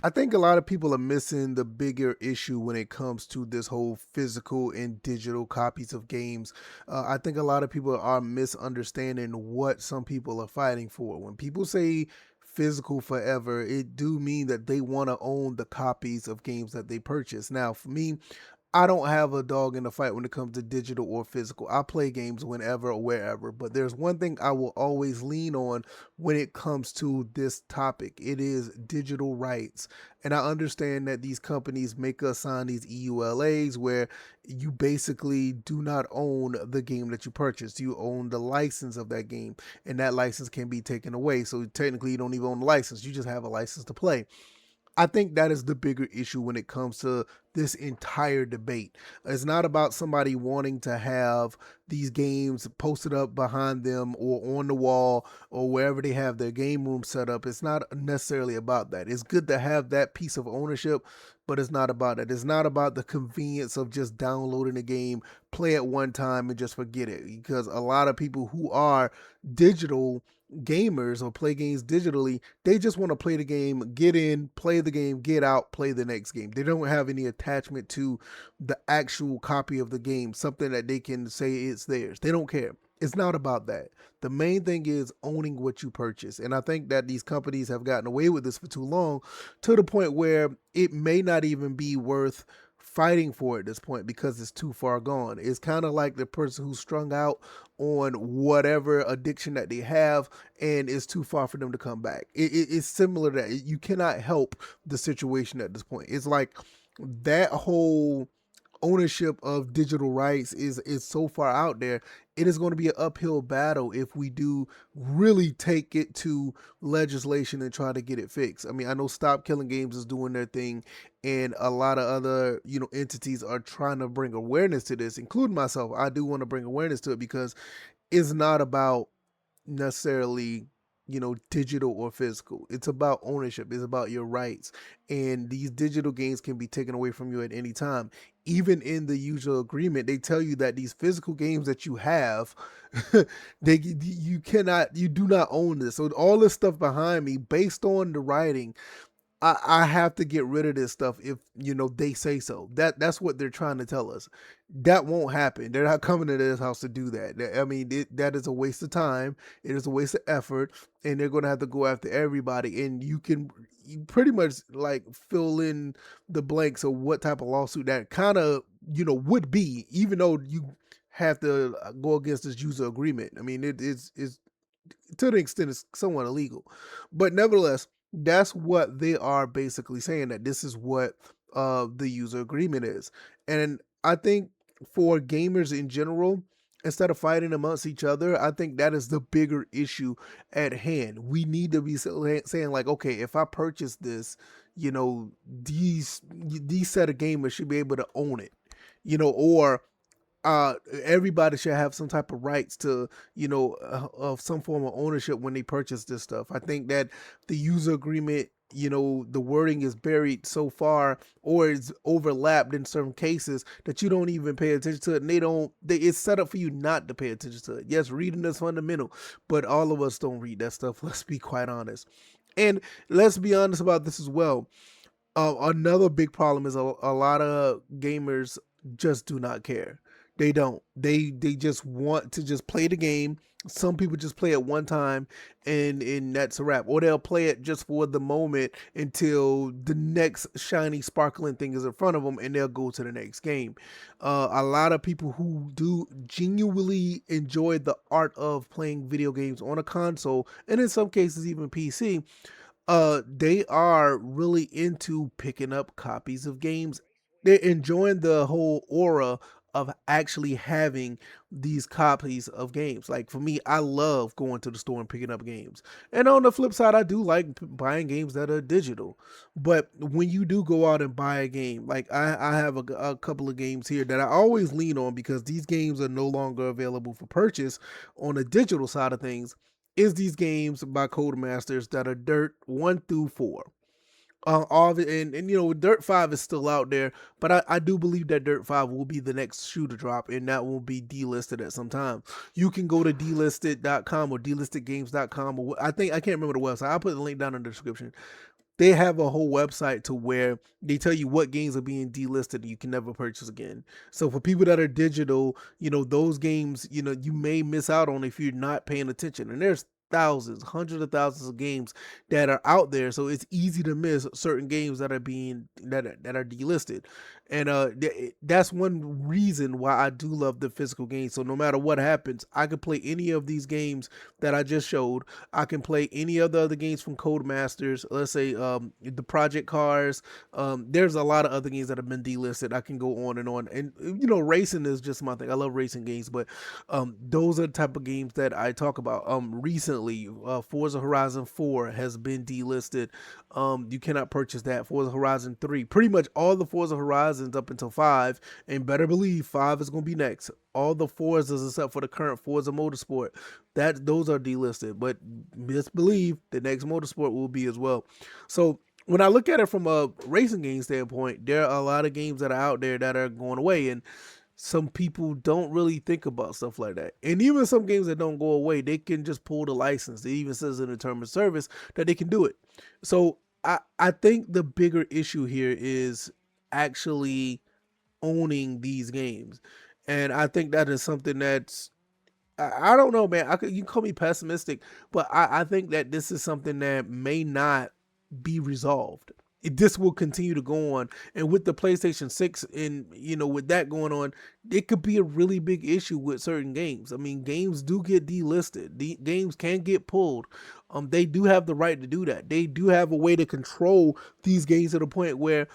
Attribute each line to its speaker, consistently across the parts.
Speaker 1: I think a lot of people are missing the bigger issue when it comes to this whole physical and digital copies of games. I think a lot of people are misunderstanding what some people are fighting for. When people say physical forever, it do mean that they want to own the copies of games that they purchase. Now, for me, I don't have a dog in the fight when it comes to digital or physical. I play games whenever or wherever, but there's one thing I will always lean on when it comes to this topic. It is digital rights. And I understand that these companies make us sign these EULAs where you basically do not own the game that you purchased. You own the license of that game, and that license can be taken away. So technically, you don't even own the license. You just have a license to play. I think that is the bigger issue when it comes to this entire debate. It's not about somebody wanting to have these games posted up behind them or on the wall or wherever they have their game room set up. It's not necessarily about that. It's good to have that piece of ownership, but it's not about that. It's not about the convenience of just downloading a game, play it one time, and just forget it. Because a lot of people who are digital gamers or play games digitally, they just want to play the game, get in, play the game, get out, play the next game. They don't have any attachment to the actual copy of the game, something that they can say it's theirs. They don't care. It's not about that. The main thing is owning what you purchase. And I think that these companies have gotten away with this for too long, to the point where it may not even be worth fighting for at this point because it's too far gone. It's kind of like the person who's strung out on whatever addiction that they have, and it's too far for them to come back. It's similar to that. You cannot help the situation at this point. It's like that whole ownership of digital rights is so far out there. It is going to be an uphill battle if we do really take it to legislation and try to get it fixed. I mean, I know Stop Killing Games is doing their thing, and a lot of other entities are trying to bring awareness to this, including myself. I do want to bring awareness to it because it's not about necessarily digital or physical. It's about ownership. It's about your rights, and these digital games can be taken away from you at any time. Even in the user agreement, they tell you that these physical games that you have, you do not own this. So all this stuff behind me, based on the writing, I have to get rid of this stuff if they say so. That's what they're trying to tell us. That won't happen. They're not coming to this house to do that. I mean, that is a waste of time. It is a waste of effort, and they're going to have to go after everybody. And you pretty much like fill in the blanks of what type of lawsuit that kind of would be, even though you have to go against this user agreement. I mean, it's to the extent it's somewhat illegal, but nevertheless, that's what they are basically saying, that this is what the user agreement is. And I think for gamers in general, instead of fighting amongst each other, I think that is the bigger issue at hand. We need to be saying like, okay, if I purchase this, these set of gamers should be able to own it, or everybody should have some type of rights to of some form of ownership when they purchase this stuff. I think that the user agreement, the wording is buried so far, or it's overlapped in certain cases, that you don't even pay attention to it, and it's set up for you not to pay attention to it. Yes, reading is fundamental, but all of us don't read that stuff. Let's be quite honest. And let's be honest about this as well. Another big problem is a lot of gamers just do not care. They don't. They just want to just play the game. Some people just play it one time, and that's a wrap. Or they'll play it just for the moment until the next shiny sparkling thing is in front of them, and they'll go to the next game. A lot of people who do genuinely enjoy the art of playing video games on a console, and in some cases even PC, they are really into picking up copies of games. They're enjoying the whole aura of actually having these copies of games. Like for me, I love going to the store and picking up games. And on the flip side, I do like buying games that are digital. But when you do go out and buy a game, like I have a couple of games here that I always lean on because these games are no longer available for purchase on the digital side of things, is these games by Codemasters that are Dirt 1 through 4. All of it, and Dirt 5 is still out there, but I do believe that Dirt 5 will be the next shoe to drop, and that will be delisted at some time. You can go to delisted.com or delistedgames.com, or I can't remember the website. I'll put the link down in the description. they have a whole website to where they tell you what games are being delisted and you can never purchase again. So for people that are digital, those games, you may miss out on if you're not paying attention. And there's thousands, hundreds of thousands of games that are out there, so it's easy to miss certain games that are being that are delisted. And that's one reason why I do love the physical games. So no matter what happens, I can play any of these games that I just showed. I can play any of the other games from Codemasters. Let's say the Project Cars. There's a lot of other games that have been delisted. I can go on and on. And racing is just my thing. I love racing games, but those are the type of games that I talk about. Recently, Forza Horizon 4 has been delisted. You cannot purchase that. Forza Horizon 3, pretty much all the Forza Horizons up until 5, and better believe 5 is going to be next. All the Forzas except for the current Forza Motorsport, those are delisted, but just believe the next Motorsport will be as well. So when I look at it from a racing game standpoint, there are a lot of games that are out there that are going away, and some people don't really think about stuff like that. And even some games that don't go away, they can just pull the license. It even says in the term of service that they can do it. So I think the bigger issue here is actually owning these games. And I think that is something that's I don't know, man. You can call me pessimistic, but I think that this is something that may not be resolved. This will continue to go on, and with the PlayStation 6 and with that going on, it could be a really big issue with certain games. I mean, games do get delisted. The games can get pulled. They do have the right to do that. They do have a way to control these games to the point where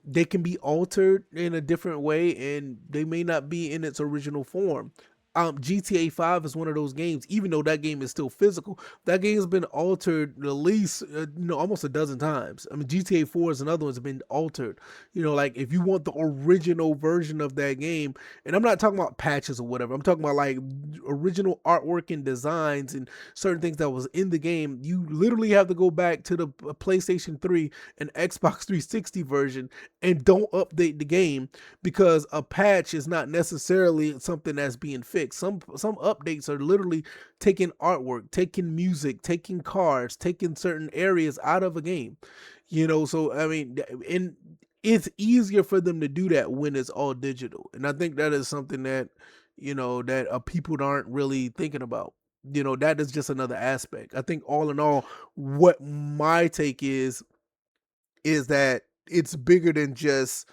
Speaker 1: they can be altered in a different way, and they may not be in its original form. GTA 5 is one of those games, even though that game is still physical, that game has been altered at least, almost a dozen times. I mean, GTA 4 is another one that's been altered. Like if you want the original version of that game, and I'm not talking about patches or whatever, I'm talking about like original artwork and designs and certain things that was in the game, you literally have to go back to the PlayStation 3 and Xbox 360 version and don't update the game because a patch is not necessarily something that's being fixed. Some updates are literally taking artwork, taking music, taking cars, taking certain areas out of a game. So I mean, and it's easier for them to do that when it's all digital. And I think that is something that that people aren't really thinking about. That is just another aspect. I think all in all, what my take is that it's bigger than just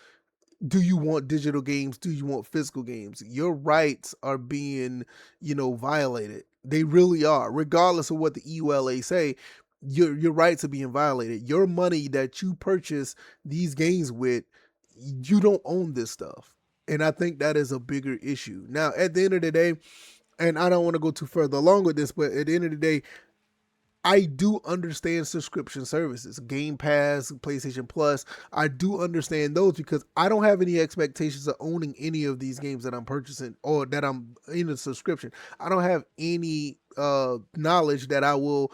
Speaker 1: do you want digital games? Do you want physical games? Your rights are being, violated. They really are. Regardless of what the EULA say, your rights are being violated. Your money that you purchase these games with, you don't own this stuff. And I think that is a bigger issue. Now, at the end of the day, and I don't want to go too further along with this, but at the end of the day, I do understand subscription services, Game Pass, PlayStation Plus. I do understand those because I don't have any expectations of owning any of these games that I'm purchasing or that I'm in a subscription. I don't have any knowledge that I will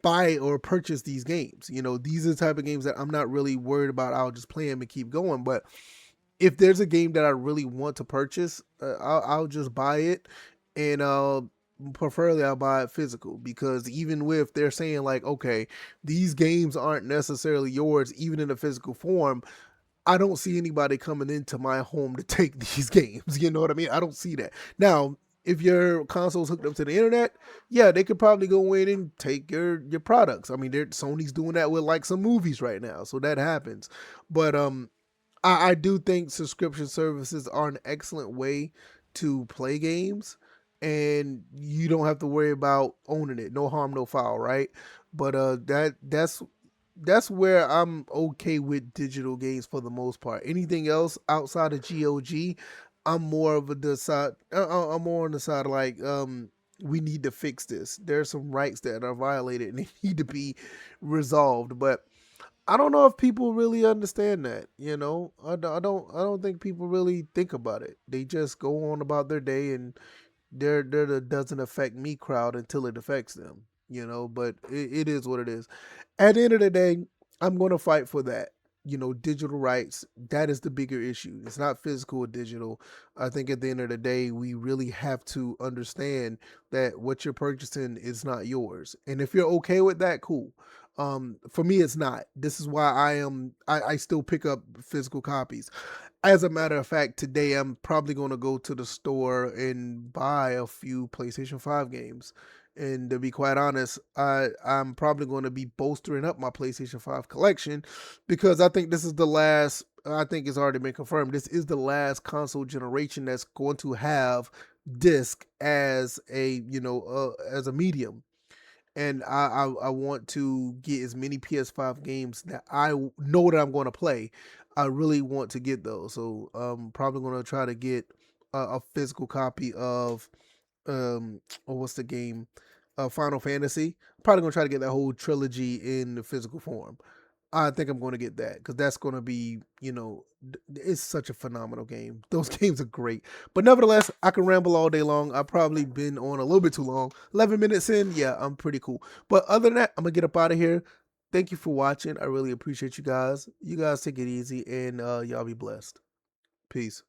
Speaker 1: buy or purchase these games. These are the type of games that I'm not really worried about. I'll just play them and keep going. But if there's a game that I really want to purchase, I'll just buy it, and preferably I'll buy it physical, because even with they're saying like, okay, these games aren't necessarily yours, even in a physical form, I don't see anybody coming into my home to take these games. You know what I mean? I don't see that. Now, if your console's hooked up to the internet, yeah, they could probably go in and take your products. I mean, Sony's doing that with like some movies right now, so that happens. But I do think subscription services are an excellent way to play games, and you don't have to worry about owning it. No harm, no foul, right? But that's where I'm okay with digital games for the most part. Anything else outside of GOG, I'm more of the side. I'm more on the side of like we need to fix this. There's some rights that are violated and they need to be resolved. But I don't know if people really understand that. I don't think people really think about it. They just go on about their day, and they're the doesn't affect me crowd until it affects them. But it is what it is. At the end of the day, I'm going to fight for that. digital rights, that is the bigger issue. It's not physical or digital. I think at the end of the day, we really have to understand that what you're purchasing is not yours. And if you're okay with that, cool. For me, it's not. This is why I still pick up physical copies. As a matter of fact, today I'm probably going to go to the store and buy a few PlayStation 5 games. And to be quite honest, I'm probably going to be bolstering up my PlayStation 5 collection because I think this is the last, I think it's already been confirmed, this is the last console generation that's going to have disc as as a medium. And I want to get as many PS5 games that I know that I'm going to play. I really want to get those, so I'm probably going to try to get a physical copy of or what's the game, Final Fantasy. Probably gonna try to get that whole trilogy in the physical form. I think I'm going to get that because that's going to be, it's such a phenomenal game. Those games are great. But nevertheless, I can ramble all day long. I've probably been on a little bit too long. 11 minutes in, yeah, I'm pretty cool. But other than that, I'm going to get up out of here. Thank you for watching. I really appreciate you guys. You guys take it easy and y'all be blessed. Peace.